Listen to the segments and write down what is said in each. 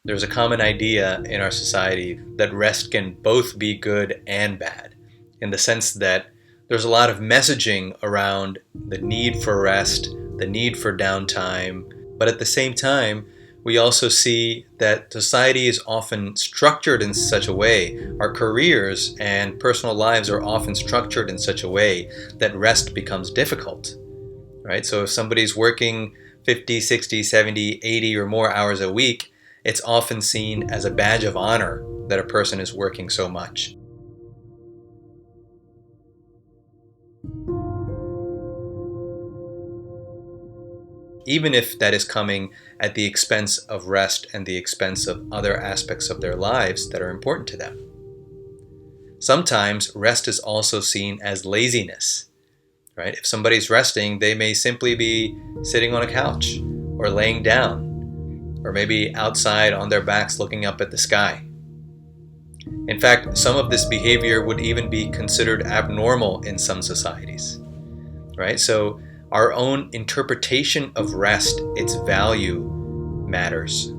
There's a common idea in our society that rest can both be good and bad, in the sense that there's a lot of messaging around the need for rest, the need for downtime, but at the same time, we also see that society is often structured in such a way, our careers and personal lives are often structured in such a way that rest becomes difficult, right? So if somebody's working 50, 60, 70, 80 or more hours a week, it's often seen as a badge of honor that a person is working so much. Even if that is coming at the expense of rest and the expense of other aspects of their lives that are important to them. Sometimes rest is also seen as laziness, right? If somebody's resting, they may simply be sitting on a couch or laying down, or maybe outside on their backs looking up at the sky. In fact, some of this behavior would even be considered abnormal in some societies, right? So our own interpretation of rest, its value, matters.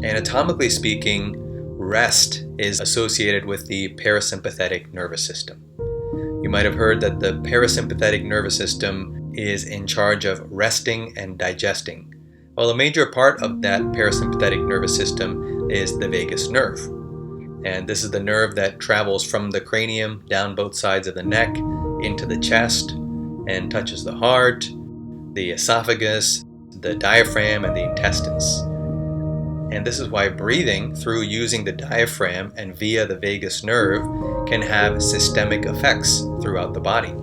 Anatomically speaking, rest is associated with the parasympathetic nervous system. You might have heard that the parasympathetic nervous system is in charge of resting and digesting. Well, a major part of that parasympathetic nervous system is the vagus nerve. And this is the nerve that travels from the cranium down both sides of the neck into the chest and touches the heart, the esophagus, the diaphragm, and the intestines. And this is why breathing through using the diaphragm and via the vagus nerve can have systemic effects throughout the body.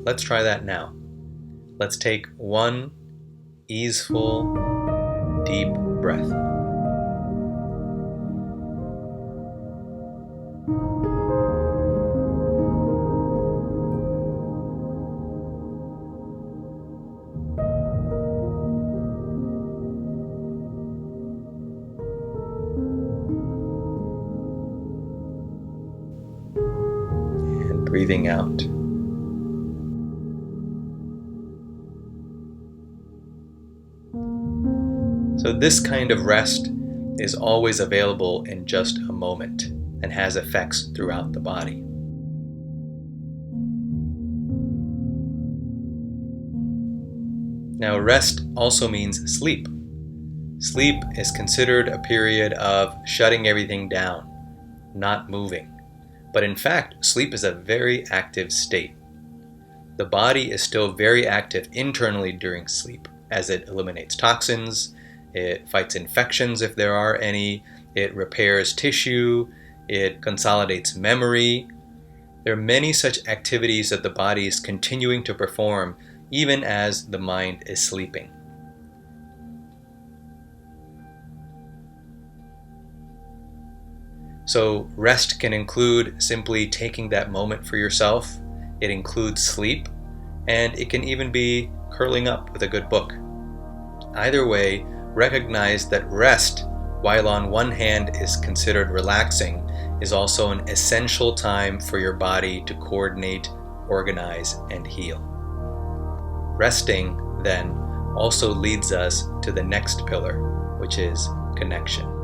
Let's try that now. Let's take one easeful, deep breath. And breathing out. So this kind of rest is always available in just a moment and has effects throughout the body. Now, rest also means sleep. Sleep is considered a period of shutting everything down, not moving. But in fact, sleep is a very active state. The body is still very active internally during sleep, as it eliminates toxins, it fights infections if there are any, it repairs tissue, it consolidates memory. There are many such activities that the body is continuing to perform even as the mind is sleeping. So rest can include simply taking that moment for yourself. It includes sleep, and it can even be curling up with a good book. Either way, recognize that rest, while on one hand is considered relaxing, is also an essential time for your body to coordinate, organize, and heal. Resting, then, also leads us to the next pillar, which is connection.